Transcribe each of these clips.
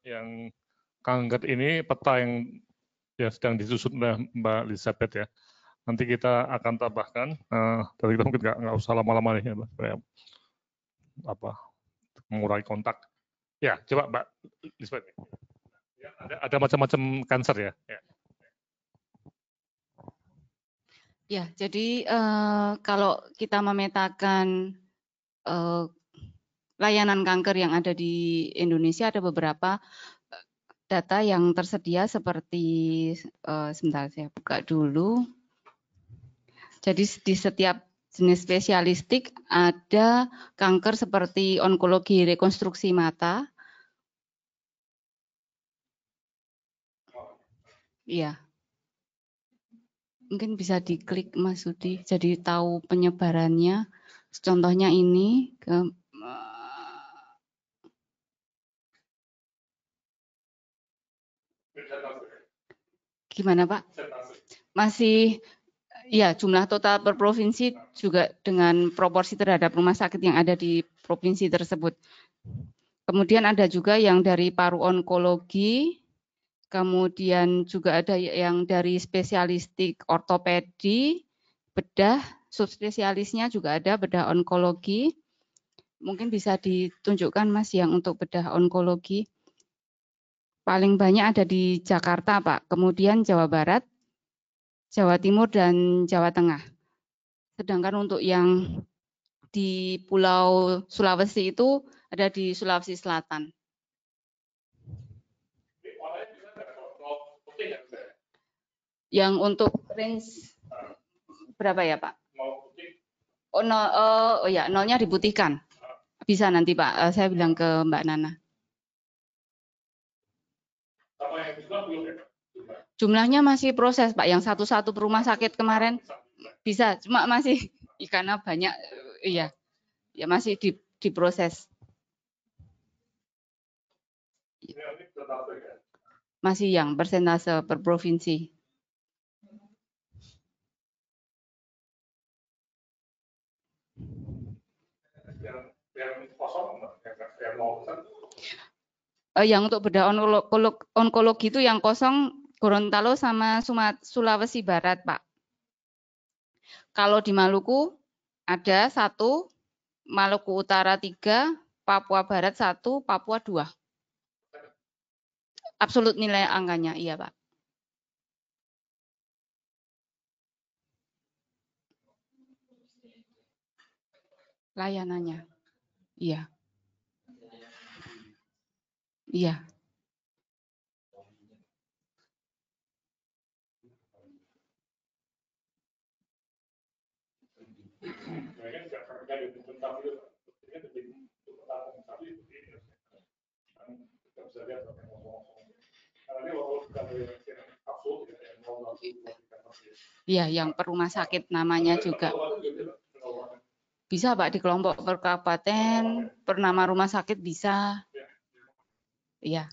yang kanker ini peta yang sedang disusun oleh Mbak Elizabeth ya. Nanti kita akan tambahkan, tapi kita mungkin nggak usah lama-lama nih, ya, mengurangi kontak. Ya, coba Mbak Elizabeth. Ya, ada macam-macam kanker ya. Ya, jadi kalau kita memetakan layanan kanker yang ada di Indonesia, ada beberapa data yang tersedia seperti, sebentar saya buka dulu. Jadi di setiap jenis spesialistik ada kanker seperti onkologi rekonstruksi mata. Iya. Mungkin bisa diklik Mas Sudi, jadi tahu penyebarannya. Contohnya ini gimana Pak? Masih ya, jumlah total per provinsi juga dengan proporsi terhadap rumah sakit yang ada di provinsi tersebut. Kemudian ada juga yang dari paru onkologi, kemudian juga ada yang dari spesialistik ortopedi, bedah, subspesialisnya juga ada bedah onkologi. Mungkin bisa ditunjukkan Mas yang untuk bedah onkologi. Paling banyak ada di Jakarta Pak, kemudian Jawa Barat, Jawa Timur, dan Jawa Tengah. Sedangkan untuk yang di Pulau Sulawesi itu ada di Sulawesi Selatan. Yang untuk range berapa ya Pak? Oh, ya, nolnya diputihkan. Bisa nanti Pak, saya bilang ke Mbak Nana. Jumlahnya masih proses Pak, yang satu-satu rumah sakit kemarin bisa, cuma masih karena banyak, iya, ya masih diproses. Masih yang persentase per provinsi. Yang untuk bedah onkologi itu yang kosong Gorontalo sama Sulawesi Barat, Pak. Kalau di Maluku ada 1, Maluku Utara 3, Papua Barat 1, Papua 2. Absolut nilai angkanya, iya Pak. Layanannya, iya. Iya. Iya, yang per rumah sakit namanya juga. Bisa Pak, di kelompok per kabupaten, per nama rumah sakit bisa. Iya.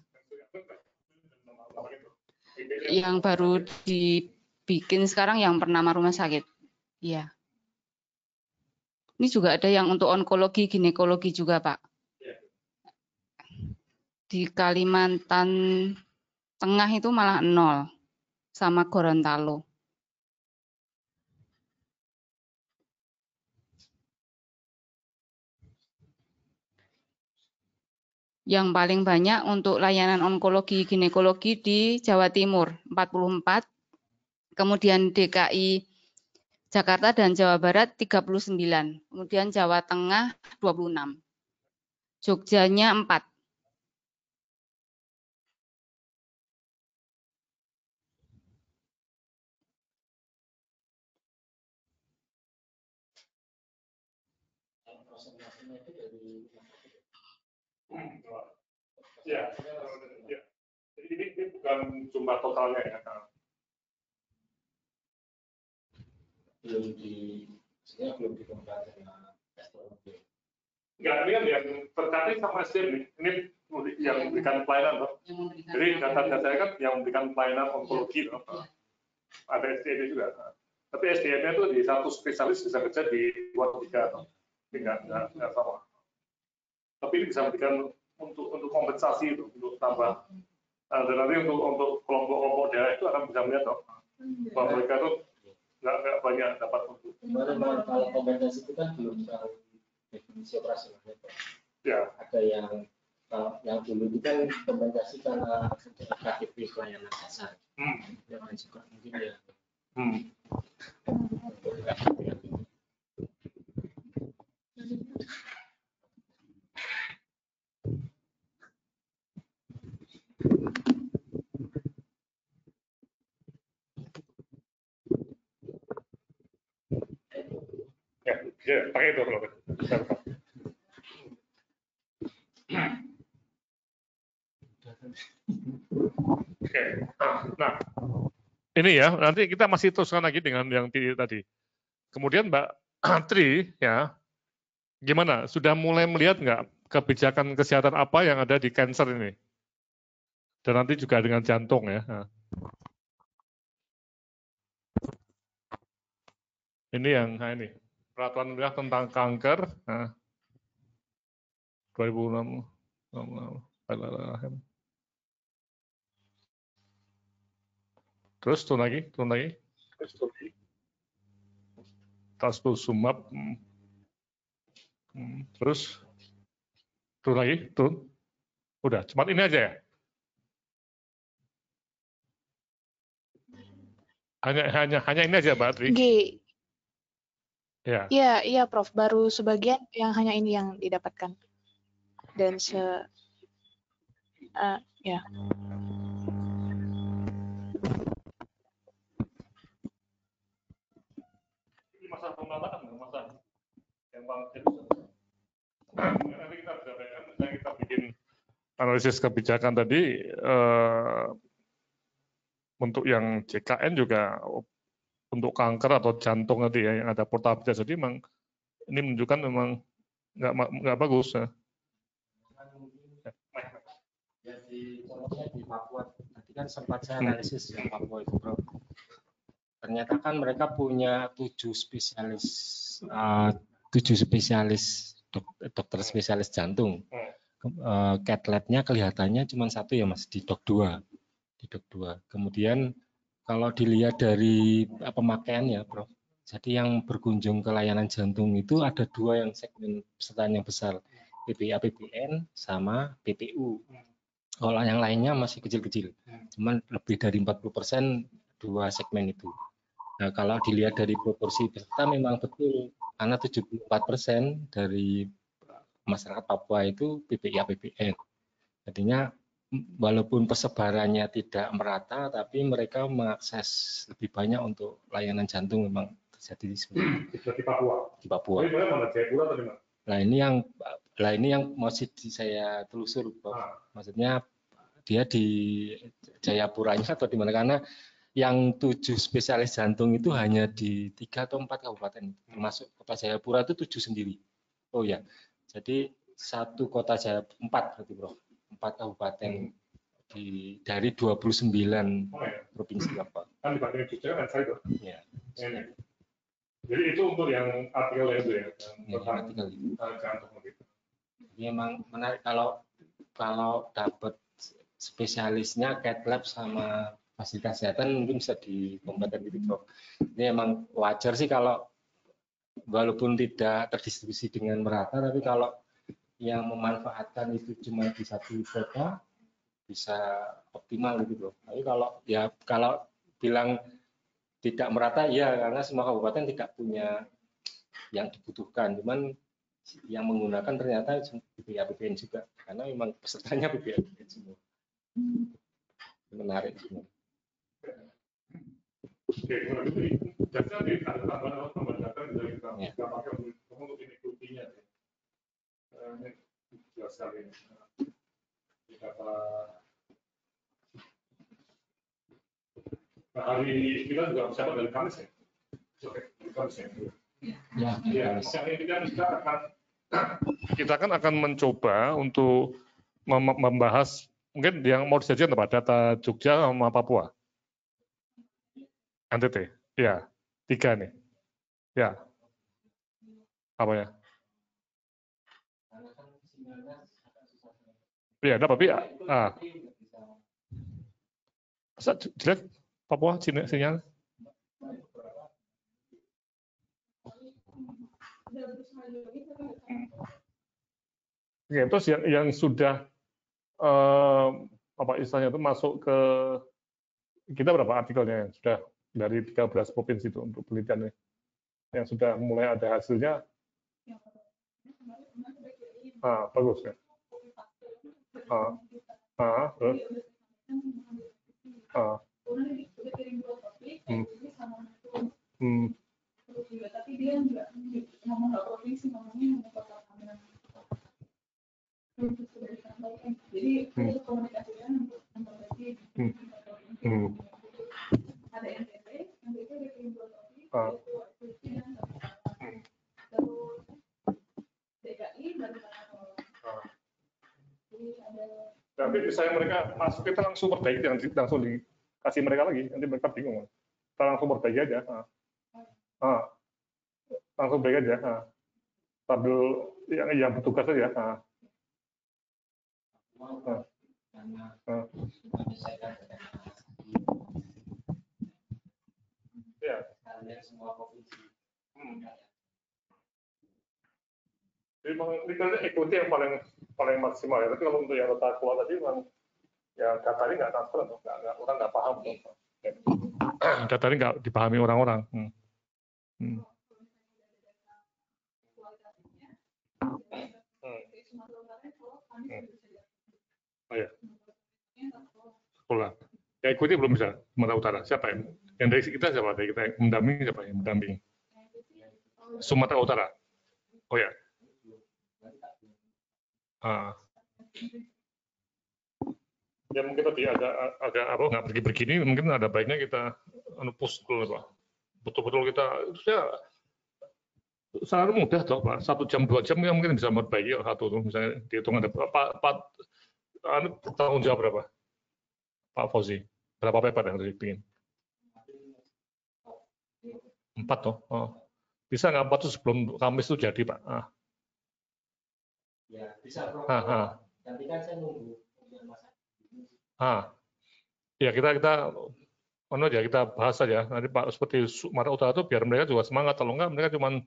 Yang baru dibikin sekarang yang per nama rumah sakit. Iya. Ini juga ada yang untuk onkologi, ginekologi juga Pak. Di Kalimantan Tengah itu malah 0 sama Gorontalo. Yang paling banyak untuk layanan onkologi ginekologi di Jawa Timur 44, kemudian DKI Jakarta dan Jawa Barat 39, kemudian Jawa Tengah 26, Jogjanya 4. Ya, ini bukan jumlah totalnya ya. Belum dikompar dengan enggak, ini kan yang terkait sama SDM ini yang memberikan pelayanan loh. Jadi data-data saya kan yang memberikan pelayanan onkologi loh. Ada SDM juga. Tapi SDM-nya itu di satu spesialis bisa kerja di 2 3 loh. Ini enggak sama. Tapi ini bisa memberikan untuk kompensasi itu untuk tambah. Dan nanti untuk kelompok-kelompok daerah itu akan bisa melihat bahwa mereka itu nggak banyak dapat untuk. Kalau kompensasi itu kan belum tahu definisi operasionalnya. Ya. Ada yang dulu itu kan kompensasi karena KTP pelayanan dasar. Yang juga mungkin ya. Ya, pakai itu kalau Oke. Nah, ini ya, nanti kita masih teruskan lagi dengan yang tadi. Kemudian Mbak Tri, ya, gimana? Sudah mulai melihat nggak kebijakan kesehatan apa yang ada di cancer ini? Dan nanti juga dengan jantung ya. Ini yang ini peraturan pemerintah tentang kanker. 2006. Terus turun lagi. Trastuzumab. Terus turun lagi. Udah, cuma ini aja ya. Hanya ini aja, Mbak Tri. G. Ya. Iya, Prof. Baru sebagian yang hanya ini yang didapatkan. Dan ya. Ini masalah pengamatan, masalah yang paling serius. Nanti kita bicarakan, kita bikin analisis kebijakan tadi untuk yang JKN juga untuk kanker atau jantung tadi ya, yang ada portabilitas. Jadi memang ini menunjukkan memang nggak bagus ya. Jadi contohnya di Papua, tadi kan sempat saya analisis yang Papua itu, Bro. Ternyata kan mereka punya 7 spesialis dokter spesialis jantung. Cat lab-nya kelihatannya cuma satu ya Mas, di Dok 2. Kemudian kalau dilihat dari pemakaiannya, Bro. Jadi yang berkunjung ke layanan jantung itu ada 2 yang segmen pesertaan yang besar, PPA/PPN sama PPU. Kalau yang lainnya masih kecil-kecil, cuman lebih dari 40% 2 segmen itu. Nah, kalau dilihat dari proporsi peserta memang betul, karena 74% dari masyarakat Papua itu PPA/PPN. Jadinya walaupun persebarannya tidak merata, tapi mereka mengakses lebih banyak untuk layanan jantung memang terjadi di Papua. Di Papua. Nah ini yang masih saya telusur, maksudnya dia di Jayapuranya atau di mana, karena yang 7 spesialis jantung itu hanya di 3 atau 4 kabupaten, termasuk Kota Jayapura itu 7 sendiri. Oh ya, jadi satu Kota Jayapura 4 berarti Bro, 4 kabupaten dari 29 provinsi apa? Kan dibanding Jogja kan saya itu. Ya. Jadi itu untuk yang artikel itu ya, tentang jantung gitu. Jadi memang menarik kalau dapat spesialisnya cat lab sama fasilitas kesehatan mungkin bisa di kompeten gitu, Prof. Ini emang wajar sih kalau walaupun tidak terdistribusi dengan merata, tapi kalau yang memanfaatkan itu cuma di satu kota bisa optimal gitu, Prof. Tapi kalau bilang tidak merata ya karena semua kabupaten tidak punya yang dibutuhkan, cuman yang menggunakan ternyata PPA/PPN juga karena memang pesertanya PPA/PPN semua. Menarik. Oke, jasa di tambahan data dari kita pakai untuk ini buktinya. Ini jelas sekali. Data hari kita juga bisa dari Kamis ya. Oke, Kamis ya. Ya, kita akan mencoba untuk membahas mungkin yang mau disajikan apa data Jogja sama Papua. NTT, ya 3 nih, ya apa ya? Ya, ada tapi jelek Papua sinyal. Oke, terus yang sudah apa istilahnya itu masuk ke kita berapa artikelnya yang sudah dari 13 provinsi itu untuk penelitiannya yang sudah mulai ada hasilnya. Bagus ya. Terus. Tapi dia nggak ngomong nggak provinsi, ngomongnya kota Tangerang. Jadi komunikasinya memperbaiki. Ada NTT udah kirim dua kopi, terus DKI baru tapi misalnya mereka masuk kita langsung perbaiki, langsung dikasih mereka lagi, nanti mereka bingung. Kita langsung perbaiki aja. Langsung baik aja. Sambil yang bertugas saja. Ya. Jadi memang ikuti yang paling maksimal ya. Tapi kalau untuk yang data keluar tadi memang ya data ini nggak transparan, orang nggak paham. Data ini nggak dipahami orang-orang. Ya. Sekolah. Ya ikuti belum bisa Sumatera Utara. Siapa yang dari kita siapa? Dari kita yang mendampingi siapa yang mendampingi? Sumatera Utara. Oh ya. Ya mungkin tadi agak apa nggak pergi begini, mungkin ada baiknya kita push dulu Pak. Betul-betul kita ya sangat mudah toh Pak. 1 jam 2 jam ya mungkin bisa memperbaiki satu tuh misalnya dihitung ada tanggung jawab berapa Pak Fauzi, berapa paper yang harus dibikin? 4 toh. Bisa nggak 4 tuh sebelum Kamis itu jadi Pak? Ya bisa Prof. Nanti kan saya nunggu. Ya kita bahas saja nanti Pak seperti Sumatera Utara itu biar mereka juga semangat, kalau enggak mereka cuma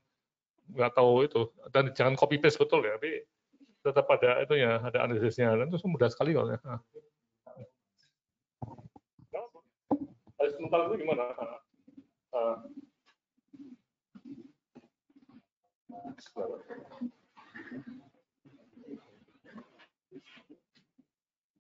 nggak tahu itu, dan jangan copy paste betul ya, tapi tetap ada itu ya, ada analisisnya, dan itu mudah sekali kalau ya. Sementara itu gimana? Yang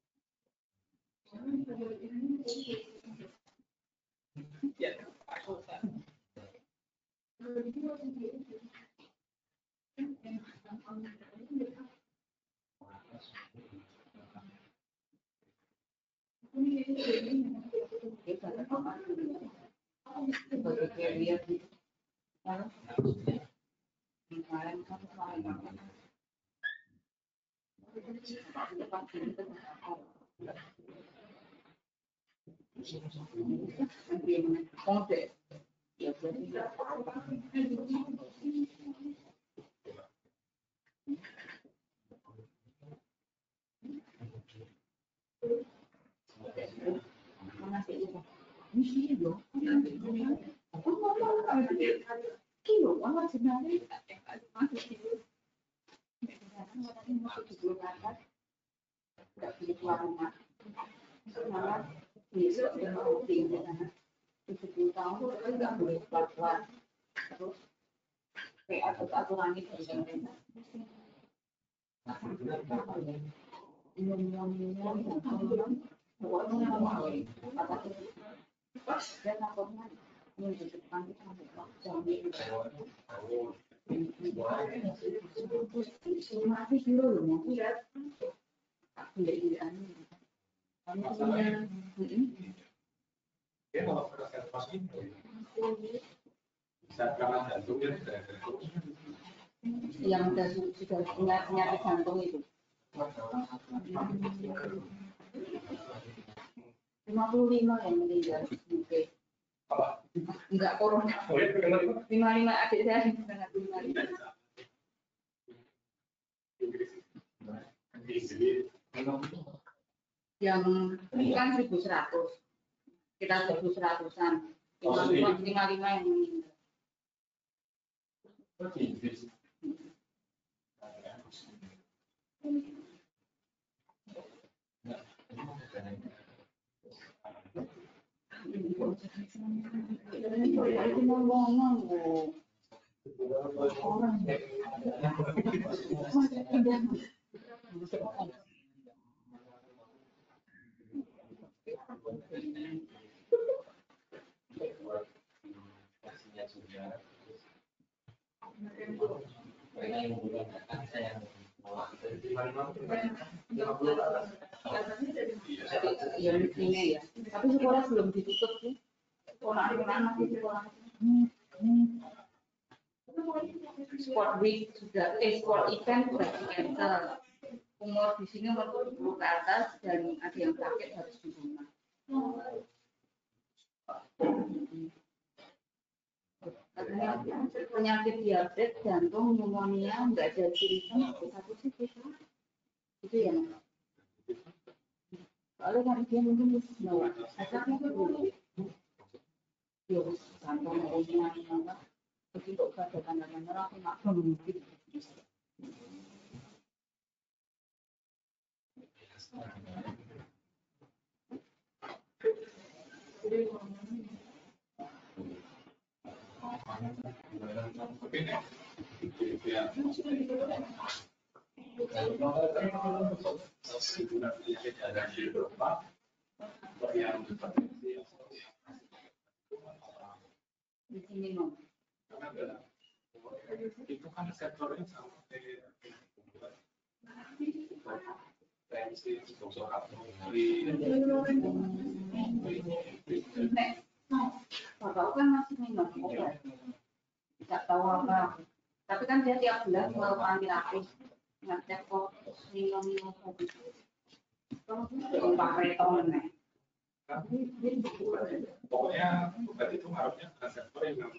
sudah penyakit jantung itu 55 yang meninggal. Enggak corona. 55 adik saya sangat 55. Yang ini kan 1.100, kita 1.100-an, 55 yang meninggal. Ya, ini ya. Tapi sekolah belum ditutup sih. Sekolah masih sekolah. Sport week sudah, sport event sudah cancel. Umur di sini umur 20 ke atas dan ada yang sakit harus di rumah. Katanya penyakit diabetes, jantung, pneumonia, nggak ada simptom, satu sih bisa. Itu yang. Soalnya kan dia mungkin bawa asapnya itu dulu. Ya, jantung, pneumonia, begitu ada tanda-tanda aku nggak perlu gitu. Di sini no. Itu kan sektornya sama Bapak kan masih minum obat, tidak tahu apa. Tapi kan dia tiap bulan ke antirapi, ngecek kok minum obat. Kalau pakai ton nih. Pokoknya obat itu harusnya ke sektor yang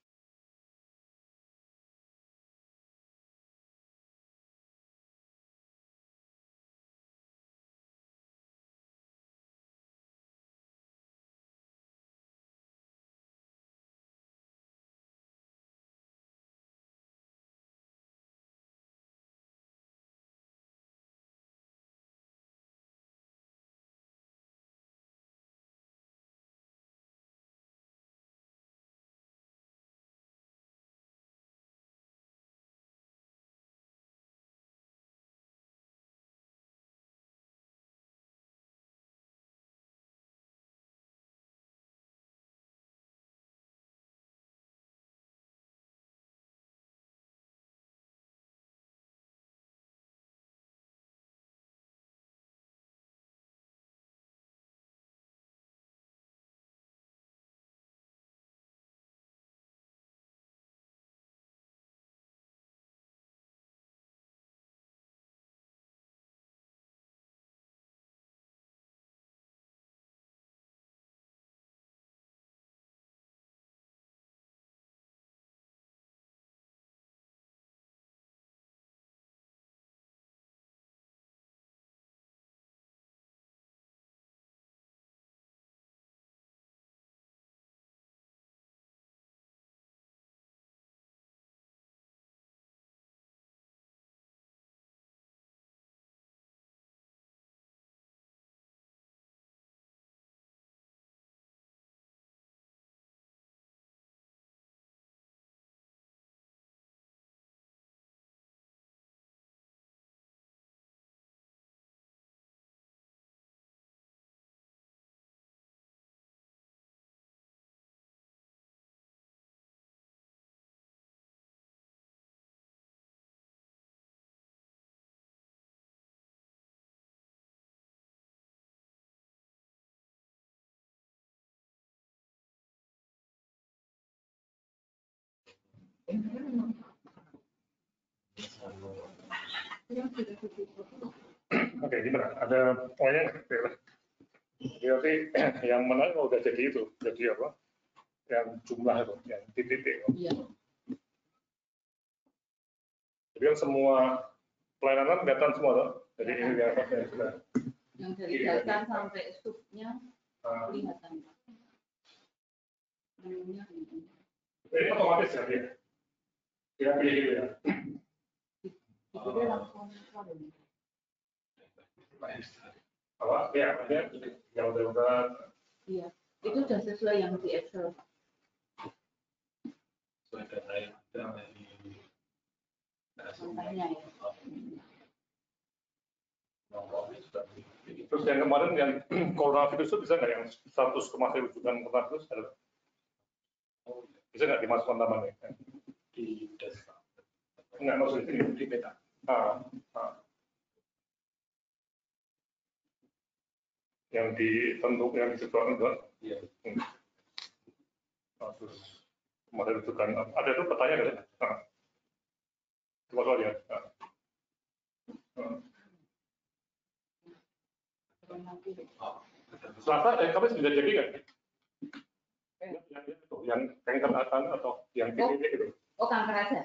Oke, gimana? Ada poinnya nggak? Berarti yang menarik udah jadi itu, jadi apa? Yang jumlah itu, yang titik. Iya. Jadi kan semua pelayanan kelihatan semua, toh. Jadi ini yang sudah Yang dari dasar sampai subnya kelihatan. Menunya ini. Ini otomatis ya dia. Dia pilih gitu ya. Itu dia langsung keluar. Apa? Ya, dia yang udah Iya, itu sudah sesuai yang di Excel. Sesuai data yang ada di Contohnya ya. terus yang kemarin yang coronavirus itu bisa nggak yang 100 kemarin rujukan coronavirus ada? Bisa nggak dimasukkan namanya? di data. Enggak, maksudnya di peta. Yang ditentukan, yang disebutkan enggak? Iya. Terus kemarin rujukan, ada itu petanya kan? Coba lihat. Selasa, Kamis bisa jadi kan? Yang kanker atau yang ini gitu. Oh, kanker aja.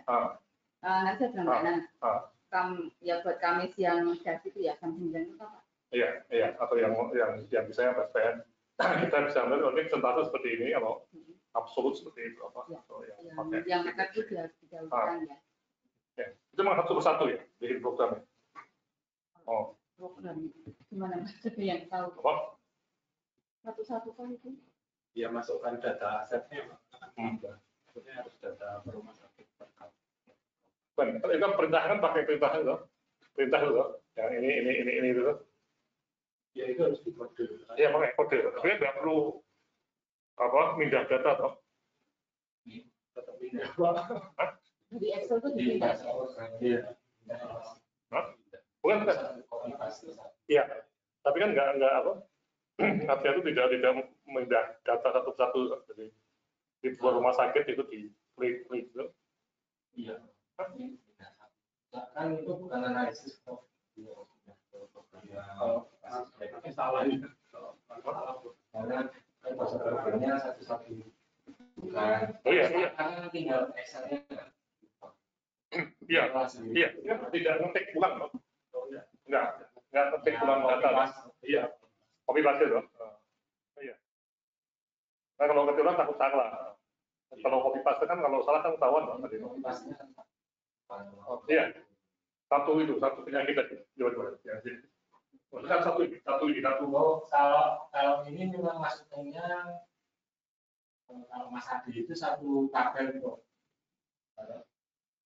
Nanti saya bilang Mbak ya buat Kamis yang gas itu ya jam 9 itu apa? Iya, atau yang bisa yang PSPN. Kita bisa ambil ini presentasi seperti ini, kalau absolut seperti itu apa? Ya. Atau Yang akad itu harus didahulukan ya. Ya, itu memang satu persatu ya, bikin programnya. Oh, Program gimana maksudnya yang tahu? apa? Satu-satu kan itu. Ya masukkan data asetnya. Maksudnya harus data rumah sakit. Kan, itu kan perintah kan pakai perintah itu, yang ini itu. Ya itu harus dikode. Iya, pakai kode. Tapi nggak perlu apa mindah data toh. Tetap pindah. Di Excel itu dipindah. Iya. Bukan. Iya, tapi kan nggak apa. Artinya itu tidak mindah data satu-satu. Jadi di sebuah rumah sakit itu di klik itu. Iya. Kan itu bukan analisis kok. Salah ini. Karena bahasa programnya satu-satu. Bukan. Oh iya. Karena tinggal Excel-nya. Iya. Tidak ngetik ulang loh. Enggak ngetik ulang data. Iya. Copy paste loh. Iya. Nah, kalau ngetik ulang takut salah. Kalau copy paste kan kalau salah kan ketahuan loh tadi. Iya. Satu penyakit tadi. Coba. Ya, maksudnya satu. Kalau ini memang masuknya kalau Mas Adi itu satu tabel kok.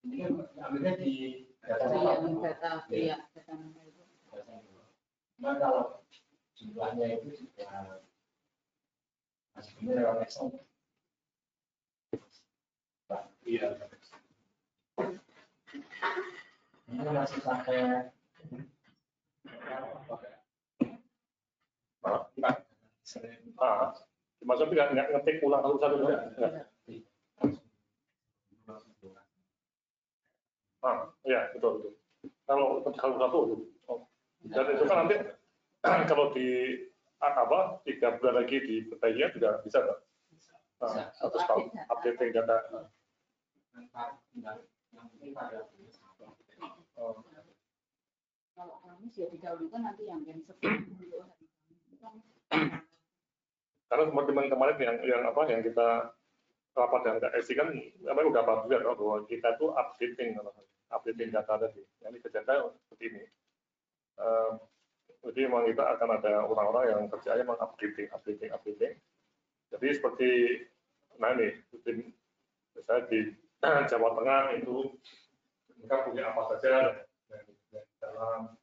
Ini kan ambilnya di Data. Cuma kalau jumlahnya itu juga masih lewat Excel. Iya. Ini masih pakai Maksudnya nggak ngetik ulang satu juga. Iya betul. Kalau satu, dan itu kan nanti kalau di apa 3 bulan lagi di pertanyaan juga bisa kan? Terus kalau updating data. Kalau Kamis ya didahulukan nanti yang 10. Karena teman-teman kemarin yang kita rapat dengan KSI kan memang udah bagus ya bahwa kita tuh updating data tadi. Yang kerjanya seperti ini. Jadi memang kita akan ada orang-orang yang kerjanya memang updating. Jadi seperti ini, misalnya di Jawa Tengah itu mereka punya apa saja dalam.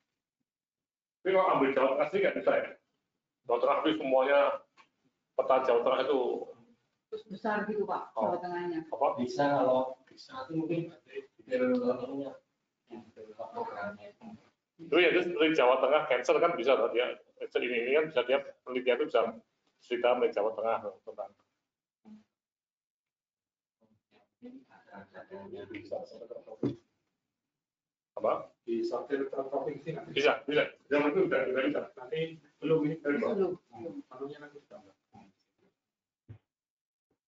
Tapi kalau ambil Jawa Tengah sih nggak bisa ya. Jawa Tengah itu semuanya peta Jawa Tengah itu terus besar gitu Pak, Jawa Tengahnya. apa? Bisa kalau bisa nanti mungkin programnya. Itu ya dari Jawa Tengah cancer kan bisa dia ini kan bisa dia penelitian itu bisa cerita dari Jawa Tengah tentang apa? Di sortir per provinsi Bisa. Zaman itu udah bisa. nanti belum ini Belum. Anunya nanti sudah.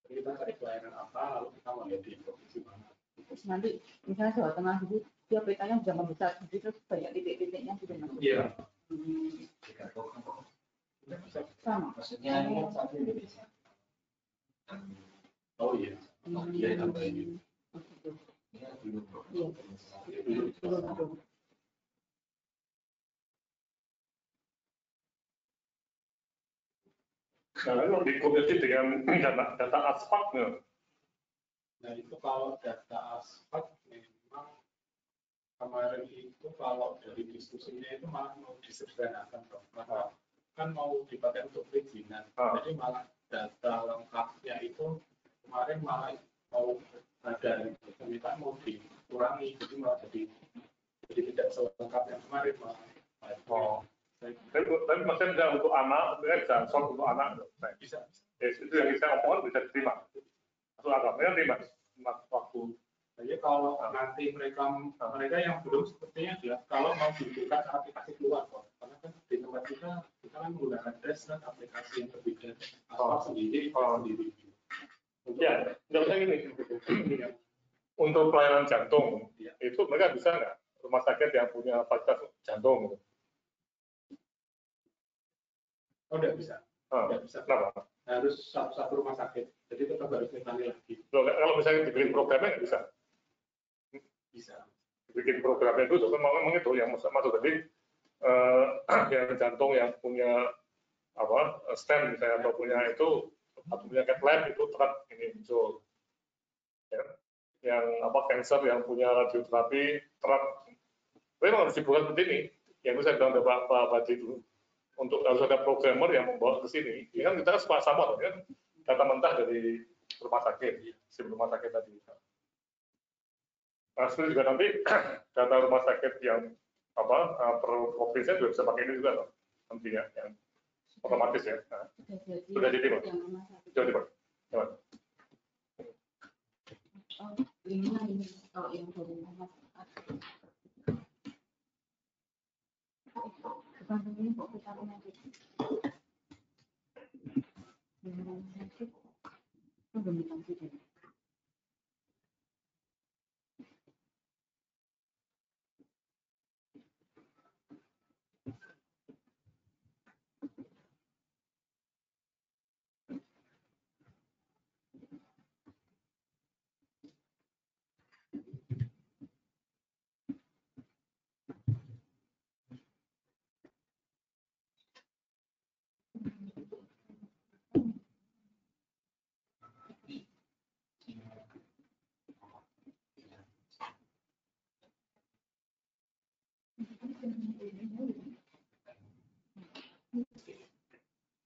Kita cari pelayanan apa lalu kita mau lihat di provinsi mana. Terus nanti misalnya Jawa Tengah itu dia petanya sudah membesar, terus banyak titik-titiknya sudah masuk. Iya. Sama. Maksudnya ini satu Indonesia. Oh iya. Dia tambah ini. Ini dulu. Dulu. Nah, kalau dikombinasi dengan data aspak, Nah itu kalau data aspak memang kemarin itu kalau dari diskusinya itu malah mau disederhanakan, karena kan mau dipakai untuk perizinan. Jadi malah data lengkapnya itu kemarin malah mau ada permintaan mau dikurangi, jadi malah jadi tidak selengkap yang kemarin malah. Tapi maksudnya bisa untuk anak, bisa soal untuk anak, Bisa. Itu yang saya omongkan bisa diterima. Atau agaknya terima waktu. Jadi kalau nanti mereka yang belum sepertinya dia kalau mau dibuka aplikasi keluar kok, karena kan di tempat kita kan menggunakan tes dan aplikasi yang berbeda, asal sendiri. Ya, nggak usah gini. Untuk pelayanan jantung, itu mereka bisa nggak rumah sakit yang punya fasilitas jantung? Oh, tidak bisa. Tidak bisa. Kenapa? Harus satu rumah sakit. Jadi tetap harus ditangani lagi. Kalau misalnya dibikin programnya nggak bisa? Bisa. Bikin programnya itu memang itu yang masuk tadi yang jantung yang punya stent misalnya atau punya itu atau punya cath lab itu tetap ini muncul. Ya. Yang cancer yang punya radioterapi terap. Memang harus dibuat seperti ini. Yang bisa bilang Pak Baji dulu. Untuk harus ada programmer yang membawa ke sini. Ini kan kita sama kan data mentah dari rumah sakit, rumah sakit tadi. Nah, sebenarnya juga nanti data rumah sakit yang per provinsi juga bisa pakai ini juga loh, nantinya yang otomatis ya. Nah, sudah jadi Pak. Jadi Pak. Ini kalau yang dari rumah sakit. Bukan ini kok kita punya sakit. Itu belum dikasih.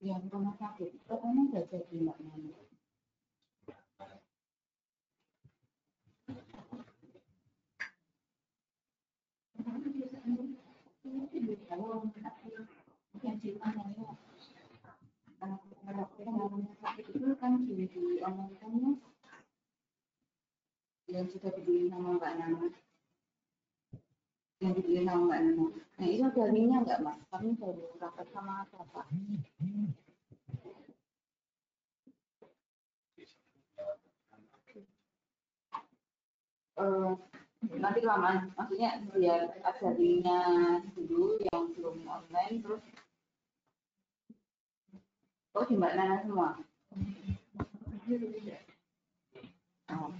Yang rumah sakit, katanya nggak jadi Mbak Nani. Itu kan diomongkannya yang sudah dibeli sama Mbak Nana. Yang dibeli sama Mbak Nana. Nah itu ada linknya nggak Mas? Kami baru rapat sama Bapak. Nanti kelamaan, maksudnya biar ada linknya dulu yang belum online terus. Oh di Mbak Nana semua. Oh.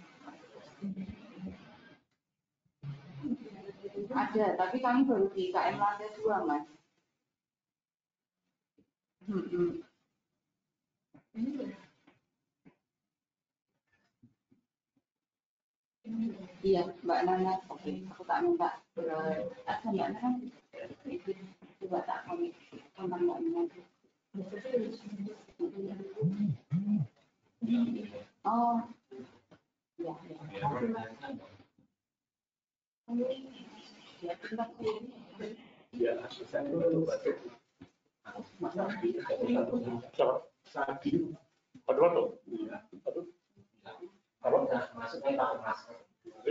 Ada, tapi kami baru di KM lantai 2 Mas. Iya, Mbak Nana, oke, aku tak minta ada Mbak Nana, coba tak komit sama Mbak Nana. Oh, ya.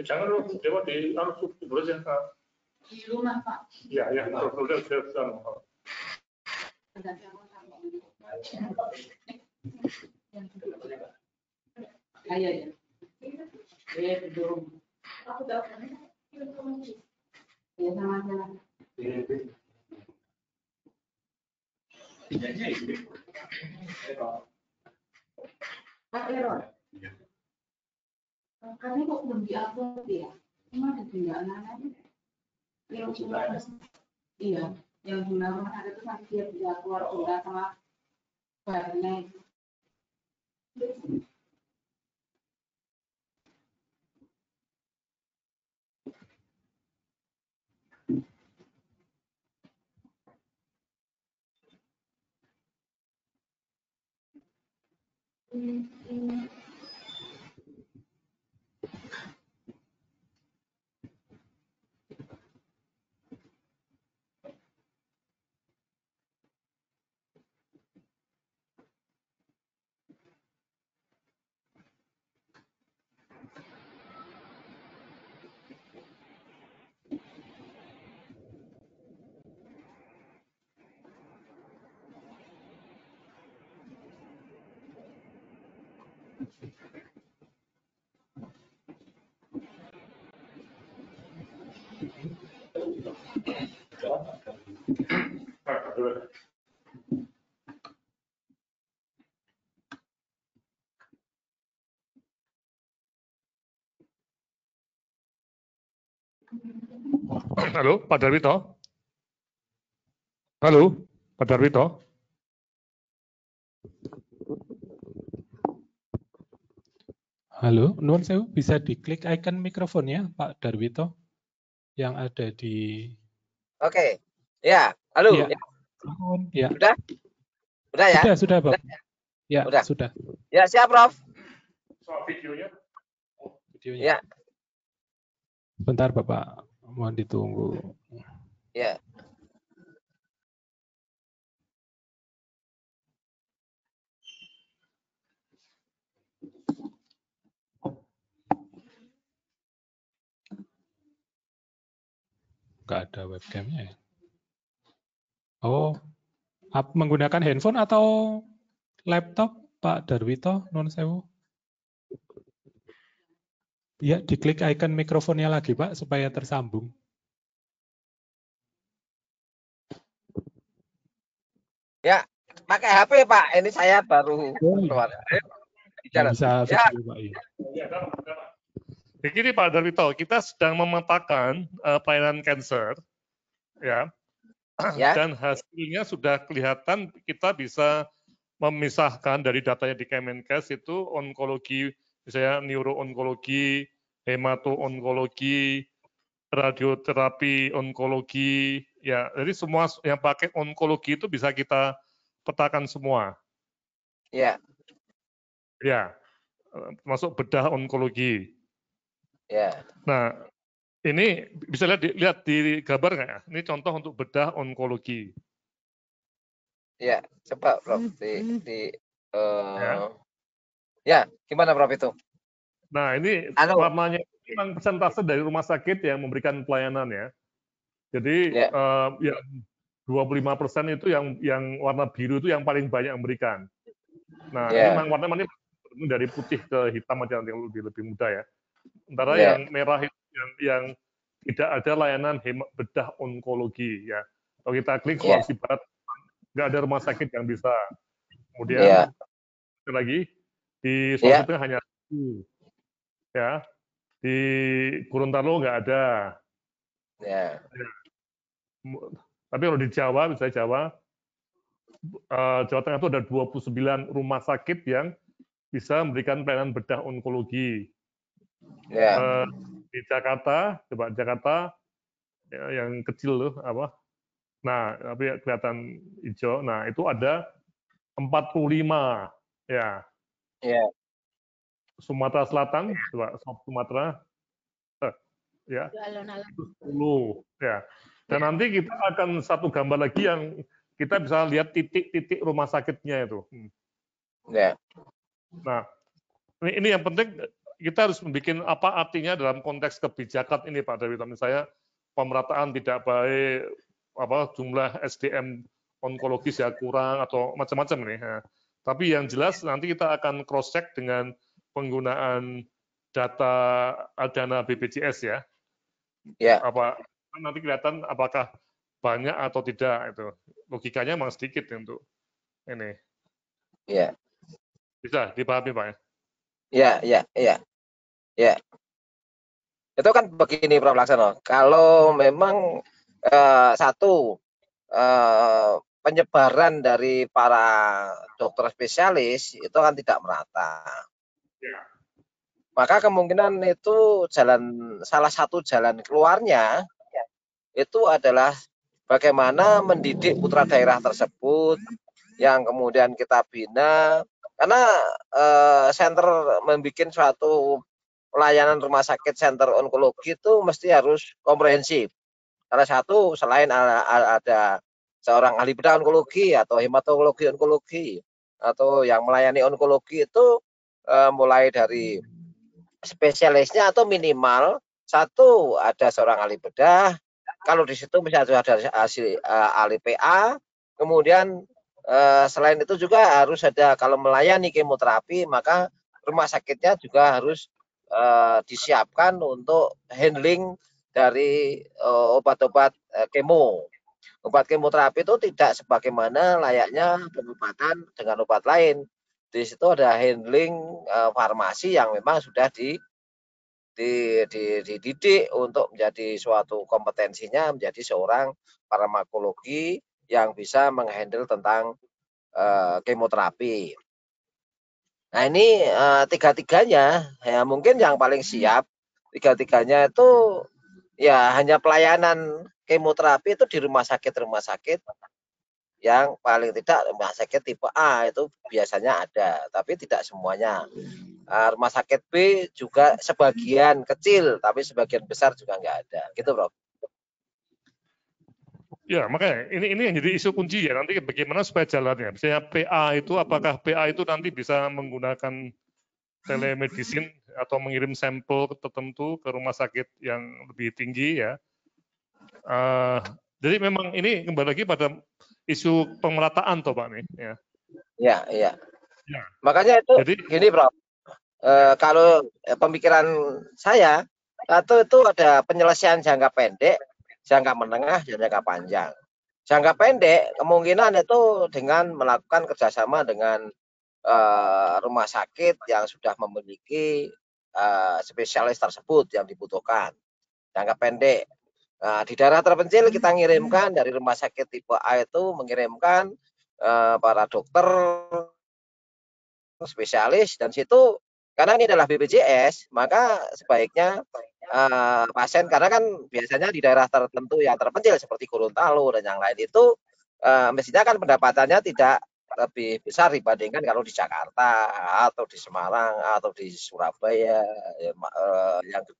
Jangan dulu, coba di dulu aja. Di rumah Pak. Iya, udah. Ayo ya. Ya belum. Aku tahu kan. Ya sama-sama. error. Karena kok belum diupload ya? Emang ada kendala yang jumlah iya, yang jumlah rumah ada itu nanti dia bisa keluar udah sama barangnya. Halo, Pak Darwito. Halo, Pak Darwito. Halo, nuwun sewu, bisa diklik icon mikrofonnya Pak Darwito yang ada di. Oke, ya, halo. Ya. Ya. Sudah? Sudah ya? Sudah, Pak. Ya, Sudah. sudah. Ya, siap, Prof. Soal videonya. Videonya. Ya. Bentar, Bapak. Mohon ditunggu. Ya. Nggak ada webcamnya ya. Oh, menggunakan handphone atau laptop, Pak Darwito, nuwun sewu? Ya, diklik icon mikrofonnya lagi, Pak, supaya tersambung. Ya, pakai HP, Pak. Ini saya baru keluar. Bisa Ya. video, Pak. Ya. Begini Pak Darwito, kita sedang memetakan pelayanan cancer, ya. Dan hasilnya sudah kelihatan kita bisa memisahkan dari datanya di Kemenkes itu onkologi, misalnya neuroonkologi, hemato-onkologi, radioterapi onkologi, ya. Jadi semua yang pakai onkologi itu bisa kita petakan semua. Ya. Ya, masuk bedah onkologi. Ya. Nah, ini bisa lihat di gambar nggak ya? Ini contoh untuk bedah onkologi. Ya, coba Prof. Ya, gimana Prof itu? Nah, ini warnanya memang persentase dari rumah sakit yang memberikan pelayanan ya. Jadi ya 25% itu yang warna biru itu yang paling banyak memberikan. Nah, ini memang warna dari putih ke hitam aja yang lebih mudah ya. Sementara yang merah itu yang tidak ada layanan bedah onkologi ya. Kalau kita klik Sulawesi Barat, nggak ada rumah sakit yang bisa. Kemudian lagi di Sulawesi Tengah hanya satu, ya. Di Gorontalo nggak ada. Ya. Tapi kalau di Jawa, misalnya Jawa Tengah itu ada 29 rumah sakit yang bisa memberikan pelayanan bedah onkologi. Di Jakarta, coba Jakarta yang kecil loh apa? Nah, tapi kelihatan hijau. Nah, itu ada 45 ya. Sumatera Selatan, coba Sumatera ya. 10 ya. Dan nanti kita akan satu gambar lagi yang kita bisa lihat titik-titik rumah sakitnya itu. Nah, ini yang penting kita harus membuat apa artinya dalam konteks kebijakan ini Pak Darwito. Misalnya pemerataan tidak baik, jumlah SDM onkologis ya kurang atau macam-macam nih. Ya. Tapi yang jelas nanti kita akan cross check dengan penggunaan data dana BPJS ya. Nanti kelihatan apakah banyak atau tidak itu. Logikanya memang sedikit untuk ini. Iya. Bisa dipahami Pak ya? Ya. Itu kan begini Prof. Laksono. Kalau memang satu penyebaran dari para dokter spesialis itu kan tidak merata. Ya. Maka kemungkinan itu salah satu jalan keluarnya itu adalah bagaimana mendidik putra daerah tersebut yang kemudian kita bina, karena center membuat suatu pelayanan rumah sakit center onkologi itu mesti harus komprehensif. Salah satu selain ada seorang ahli bedah onkologi atau hematologi onkologi atau yang melayani onkologi itu mulai dari spesialisnya atau minimal satu ada seorang ahli bedah. Kalau di situ misalnya ada ahli PA, kemudian selain itu juga harus ada, kalau melayani kemoterapi maka rumah sakitnya juga harus disiapkan untuk handling dari obat-obat kemo. Obat kemoterapi itu tidak sebagaimana layaknya pengobatan dengan obat lain. Di situ ada handling farmasi yang memang sudah dididik untuk menjadi suatu kompetensinya menjadi seorang farmakologi yang bisa menghandle tentang kemoterapi. Nah ini tiga-tiganya ya mungkin yang paling siap, tiga-tiganya itu ya hanya pelayanan kemoterapi itu di rumah sakit yang paling tidak rumah sakit tipe A itu biasanya ada, tapi tidak semuanya. Rumah sakit B juga sebagian kecil, tapi sebagian besar juga nggak ada. Gitu, Bro. Ya, makanya ini yang jadi isu kunci ya, nanti bagaimana supaya jalannya. Misalnya PA itu, apakah PA itu nanti bisa menggunakan telemedicine atau mengirim sampel tertentu ke rumah sakit yang lebih tinggi ya. Jadi memang ini kembali lagi pada isu pemerataan toh Pak nih ya. Ya. Makanya itu jadi, gini Bro. Kalau pemikiran saya itu ada penyelesaian jangka pendek, jangka menengah, dan jangka panjang. Jangka pendek kemungkinan itu dengan melakukan kerjasama dengan rumah sakit yang sudah memiliki spesialis tersebut yang dibutuhkan. Jangka pendek. Nah, di daerah terpencil kita ngirimkan dari rumah sakit tipe A itu mengirimkan para dokter spesialis, dan situ karena ini adalah BPJS maka sebaiknya pasien, karena kan biasanya di daerah tertentu yang terpencil seperti Gorontalo dan yang lain itu mestinya kan pendapatannya tidak lebih besar dibandingkan kalau di Jakarta atau di Semarang atau di Surabaya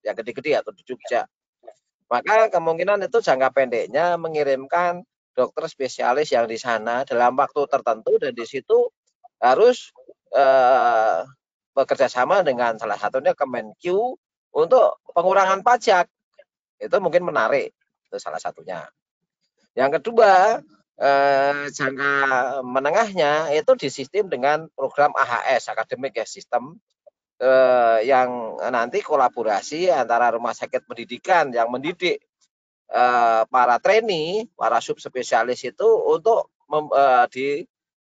yang gede-gede atau di Jogja. Maka kemungkinan itu jangka pendeknya mengirimkan dokter spesialis yang di sana dalam waktu tertentu, dan di situ harus bekerja sama dengan salah satunya Kemenq untuk pengurangan pajak. Itu mungkin menarik, itu salah satunya. Yang kedua, jangka menengahnya itu disistem dengan program AHS, Academic Health System, yang nanti kolaborasi antara rumah sakit pendidikan yang mendidik para trainee, para subspesialis itu untuk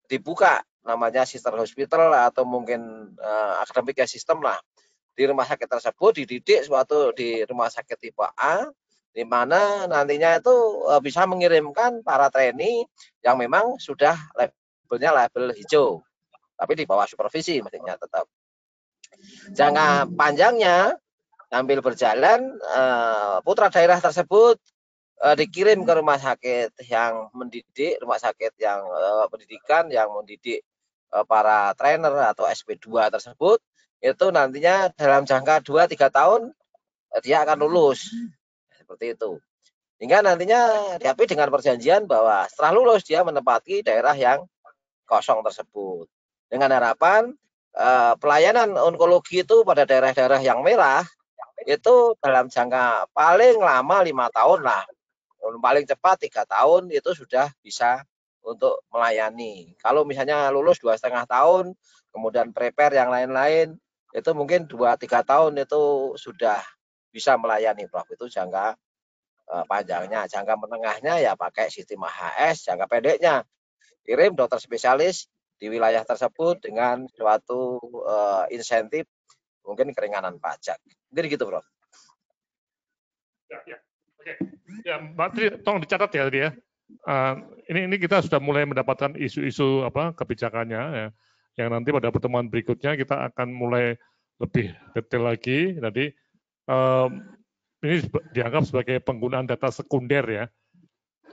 dibuka namanya sister hospital atau mungkin academic system lah di rumah sakit tersebut, dididik suatu di rumah sakit tipe A, di mana nantinya itu bisa mengirimkan para trainee yang memang sudah labelnya label hijau, tapi di bawah supervisi mestinya tetap. Jangka panjangnya sambil berjalan putra daerah tersebut dikirim ke rumah sakit yang mendidik, rumah sakit yang pendidikan yang mendidik para trainer atau SP2 tersebut, itu nantinya dalam jangka 2-3 tahun dia akan lulus. Seperti itu. Hingga nantinya tapi dengan perjanjian bahwa setelah lulus dia menempati daerah yang kosong tersebut. Dengan harapan pelayanan onkologi itu pada daerah-daerah yang merah itu dalam jangka paling lama 5 tahun lah, paling cepat 3 tahun itu sudah bisa untuk melayani. Kalau misalnya lulus 2,5 tahun, kemudian prepare yang lain-lain, itu mungkin 2-3 tahun itu sudah bisa melayani, Prof. Itu jangka panjangnya. Jangka menengahnya ya pakai sistem AHS, jangka pendeknya kirim dokter spesialis di wilayah tersebut dengan suatu insentif mungkin keringanan pajak. Mungkin gitu, Prof. Ya. Oke. Ya, Mbak Tri, tolong dicatat ya tadi ya. Ini kita sudah mulai mendapatkan isu-isu kebijakannya ya. Yang nanti pada pertemuan berikutnya kita akan mulai lebih detail lagi. Nanti ini dianggap sebagai penggunaan data sekunder ya.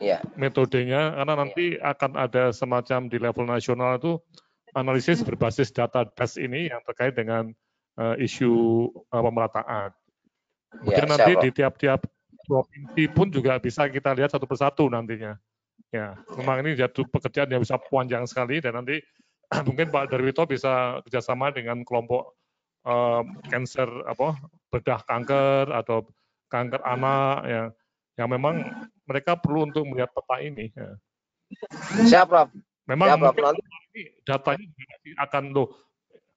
Iya. Metodenya karena nanti akan ada semacam di level nasional itu analisis berbasis data das ini yang terkait dengan isu pemerataan. Kemudian Ya, nanti siap, di tiap-tiap provinsi pun juga bisa kita lihat satu persatu nantinya. Ya, memang ini jatuh pekerjaan yang bisa panjang sekali dan nanti mungkin Pak Darwito bisa kerjasama dengan kelompok cancer bedah kanker atau kanker anak yang memang mereka perlu untuk melihat peta ini. Ya. Siap, Prof. Memang siap, Prof. mungkin ini datanya akan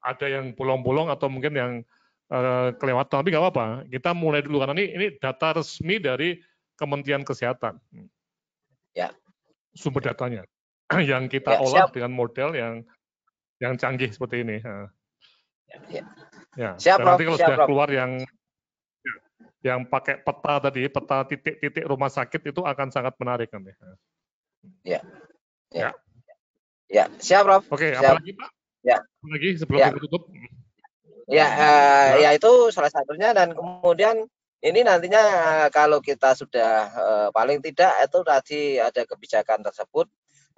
ada yang bolong-bolong atau mungkin yang kelewatan, tapi nggak apa-apa. Kita mulai dulu karena ini data resmi dari Kementerian Kesehatan. Ya. Sumber datanya yang kita Ya, olah siap. dengan model yang canggih seperti ini. Ya. Siap, Dan Prof. nanti kalau Siap, sudah Prof. keluar yang pakai peta tadi, peta titik-titik rumah sakit itu akan sangat menarik nanti. Ya. Ya. Ya, siap, Prof. Oke, siap. apalagi Pak? Ya. Apalagi sebelum Ya. kita tutup? Ya, ya itu salah satunya dan kemudian ini nantinya kalau kita sudah paling tidak itu tadi ada kebijakan tersebut.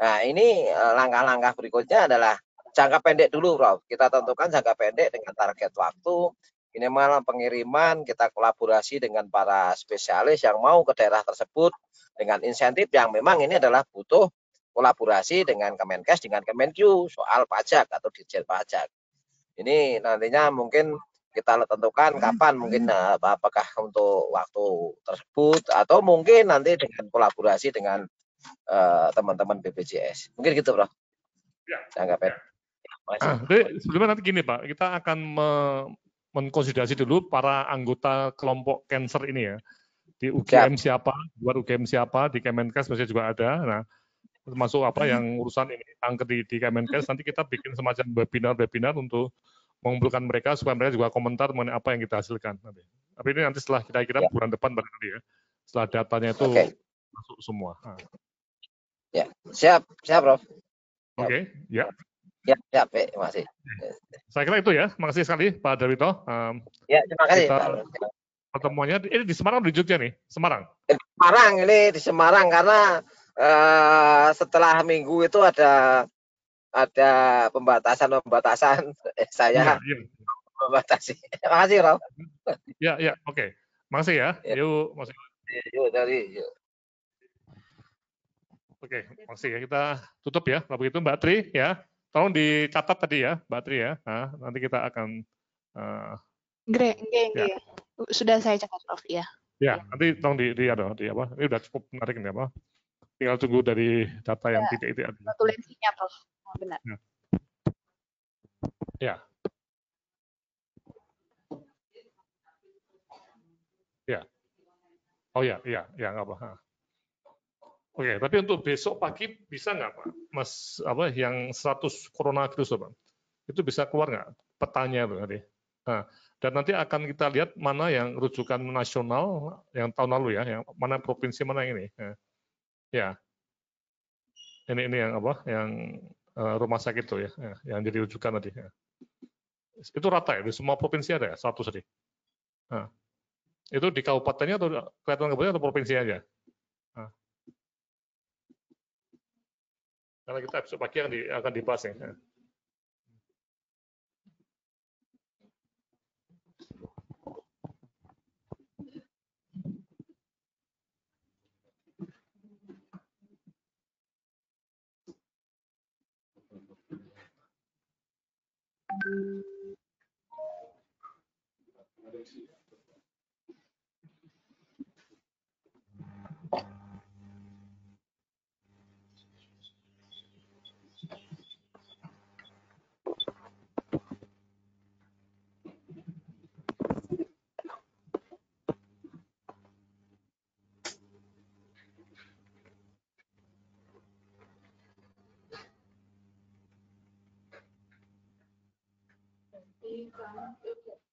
Nah, ini langkah-langkah berikutnya adalah jangka pendek dulu, Prof. Kita tentukan jangka pendek dengan target waktu, minimal pengiriman, kita kolaborasi dengan para spesialis yang mau ke daerah tersebut dengan insentif yang memang ini adalah butuh kolaborasi dengan Kemenkes, dengan Kemenq soal pajak atau Dirjen Pajak. Ini nantinya mungkin kita tentukan kapan mungkin apakah untuk waktu tersebut atau mungkin nanti dengan kolaborasi dengan teman-teman BPJS. Mungkin gitu, Bro. Ya. Anggapnya. Jadi sebelumnya nanti gini Pak, kita akan mengkonsolidasi dulu para anggota kelompok cancer ini ya. Di UGM siapa, luar UGM siapa, di Kemenkes biasanya juga ada. Nah, termasuk yang urusan ini kanker di Kemenkes, nanti kita bikin semacam webinar untuk mengumpulkan mereka supaya mereka juga komentar mengenai apa yang kita hasilkan nanti. Tapi ini nanti setelah kita kira bulan depan barangkali ya. Setelah datanya itu masuk semua. Ya, siap, Prof. Oke, ya. Ya, siap, terima kasih. Saya kira itu ya. Makasih sekali Pak Darwito. Ya, terima kasih. Pertemuannya ini di Semarang atau di Jogja nih? Semarang. Ini di Semarang karena setelah minggu itu ada pembatasan saya membatasi. Terima kasih, Prof. Ya, oke. Makasih ya. Yuk, makasih. Yuk. Oke, makasih ya. Kita tutup ya. Kalau begitu Mbak Tri ya. Tolong dicatat tadi ya, Mbak Tri ya. Nah, nanti kita akan ya. Sudah saya catat, Prof. Ya. Ya, nanti tolong di apa? Ini udah cukup menarik ini apa? Tinggal tunggu dari data yang titik-titik. Notulensinya, Prof. Benar. Ya. Ya. Oh ya, nggak apa. Oke, tapi untuk besok pagi bisa nggak Pak, Mas yang 100 coronavirus Pak, itu bisa keluar nggak petanya tuh nanti? Nah, dan nanti akan kita lihat mana yang rujukan nasional yang tahun lalu ya, yang mana provinsi mana yang ini. Ya, ini yang yang rumah sakit tuh ya, yang jadi rujukan tadi. Ya. Itu rata ya, di semua provinsi ada ya, 100 tadi. Nah, itu di kabupatennya atau kelihatan kabupaten atau provinsi aja? Nah. Karena kita besok pagi akan dibahas ya.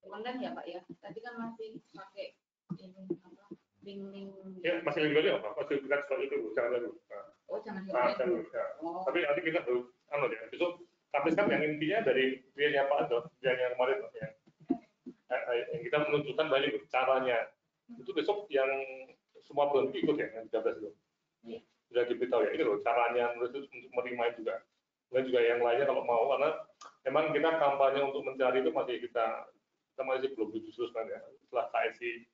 Online ya Pak ya. Tadi kan masih pakai ini apa? Link. Ya masih link juga apa? Masih kita seperti itu jangan dulu. Oh jangan Jangan dulu. Ya. Tapi nanti kita harus ya. Besok Kamis kan yang intinya dari pilihannya Pak Anto, pilihan yang kemarin ya. Yang kita menunjukkan balik caranya. Itu besok yang semua berhenti ikut ya yang 13 itu. Sudah diberitahu ya ini loh caranya untuk menerima juga. Dan juga yang lainnya kalau mau karena memang kita kampanye untuk mencari itu kita masih belum disuskan ya. Setelah KSI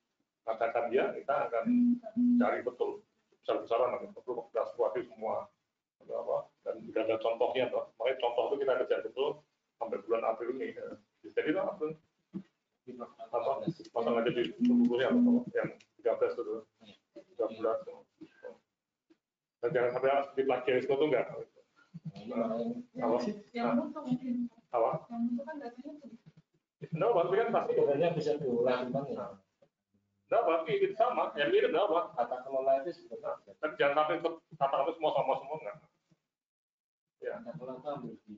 katakan dia, kita akan cari betul besar-besaran nanti perlu kualitas semua apa dan tidak ada contohnya toh. Makanya contoh itu kita kerja betul sampai bulan April ini. Ya. Jadi itu April apa pasang aja di bukunya yang 13 itu 13 dan jangan sampai di plagiarisme itu enggak apa enggak tapi kan pasti sebenarnya bisa diulang ya. Enggak tapi itu sama yang mirip enggak apa Kata kelola itu sebenarnya tapi jangan sampai kata itu semua sama semua enggak ya kata kelola itu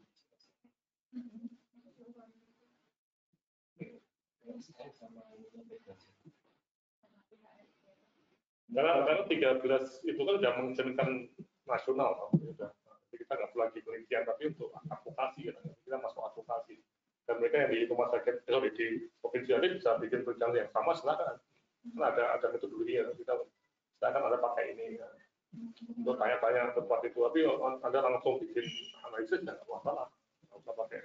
karena 13 itu kan sudah mencerminkan nasional, jadi kita nggak perlu lagi penelitian tapi untuk advokasi, kita masuk advokasi dan mereka yang di rumah sakit di provinsi lain bisa bikin perjalanan yang sama silakan, karena ada metodologinya kita silakan ada pakai ini untuk tanya-tanya tempat itu, tapi Anda langsung bikin analisis nggak masalah, nggak usah pakai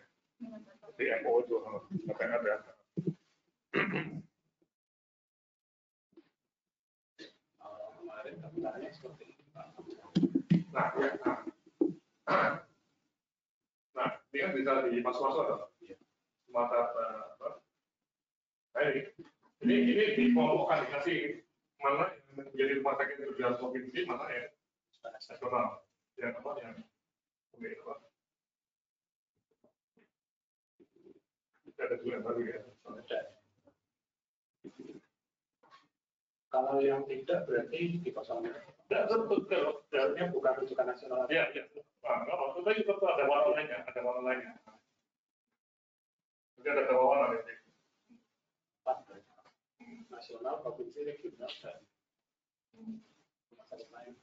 DMO itu ada. Kemarin seperti itu. Nah, ya, nah, ini kan bisa dimasuk-masuk atau mata ini dikelompokkan dikasih mana yang menjadi rumah sakit rujukan provinsi, mana yang nasional, yang apa yang apa? Ada juga yang baru ya. Kalau yang tidak berarti dikosongkan. Tidak betul, Sebenarnya bukan rujukan nasional. Ya, ya. Nah, nggak apa-apa, itu ada warna lainnya, Jadi ada warna nanti. Nasional, provinsi, regional, dan masalah lain.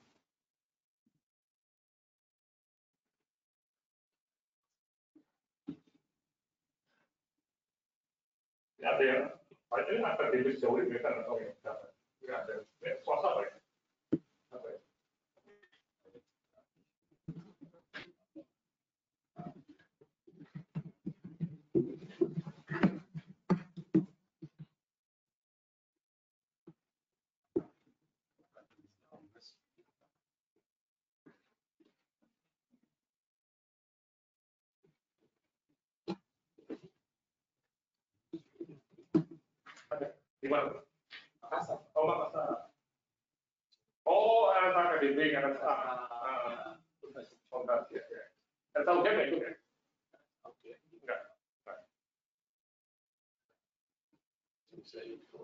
Ya, ada yang paling akademis jauh lebih kan atau yang tidak ada swasta apa ya? Apa ya? Di mana? Makassar. Oh, Makassar. Oh, akademik yang fondasi ya. Tahu dia nggak itu ya? Oke. Enggak. Bisa itu.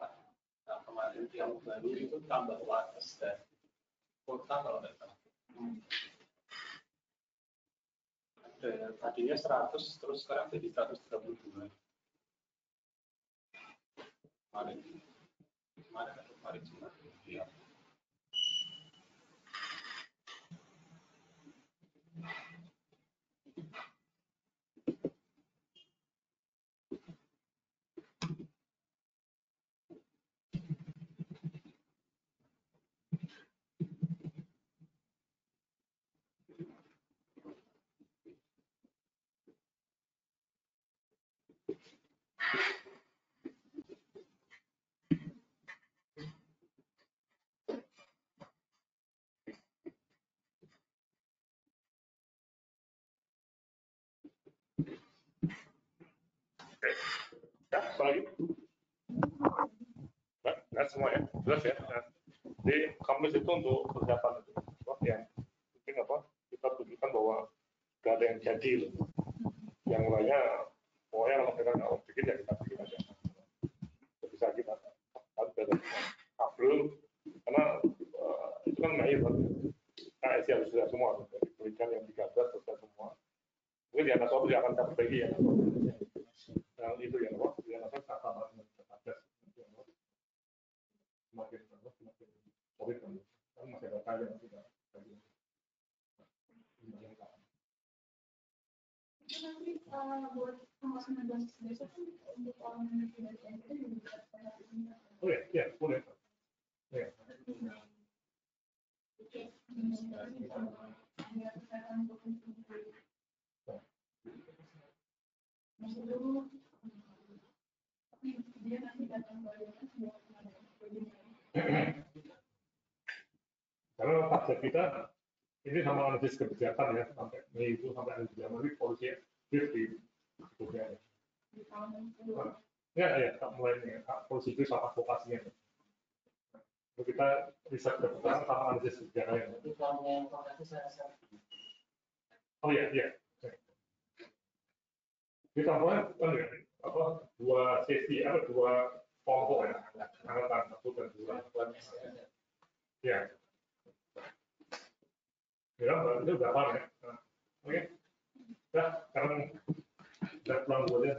Nah, kemarin yang baru itu tambah wates dan kota kalau tidak salah. Tadinya 100 terus sekarang jadi 132. Kemarin cuma ya. Ya, apa lagi? Enggak semua ya, jelas ya. Nah, di Kamis itu untuk persiapan itu, yang penting apa? Kita tunjukkan bahwa nggak ada yang jadi loh. Yang lainnya, pokoknya kalau mereka nggak mau bikin ya kita bikin aja. Bisa kita dari April, karena itu kan Mei, KSI harus sudah semua, dari penelitian yang 13 selesai semua. Mungkin di atas waktu akan dapat lagi ya. yang itu yang apa? Yang apa? Kata Satgas semakin solid kan masih ada kali yang tidak Nanti buat tanggal 19 besok kan untuk orang yang tidak NPT juga oh ya boleh ya. Dia nanti datang Karena target kita ini sama analisis kebijakan ya sampai Mei itu sampai akhir Januari polisi aktif di ya tak mulai nih polisi itu sama advokasinya. Kita riset kebijakan sama analisis kebijakan. Oh iya. Kita mulai kan ya dua sesi dua kelompok ya angkatan 1 dan 2 ya. Ya, itu udah paham ya. Oke. Ya, sekarang pulang dulu ya.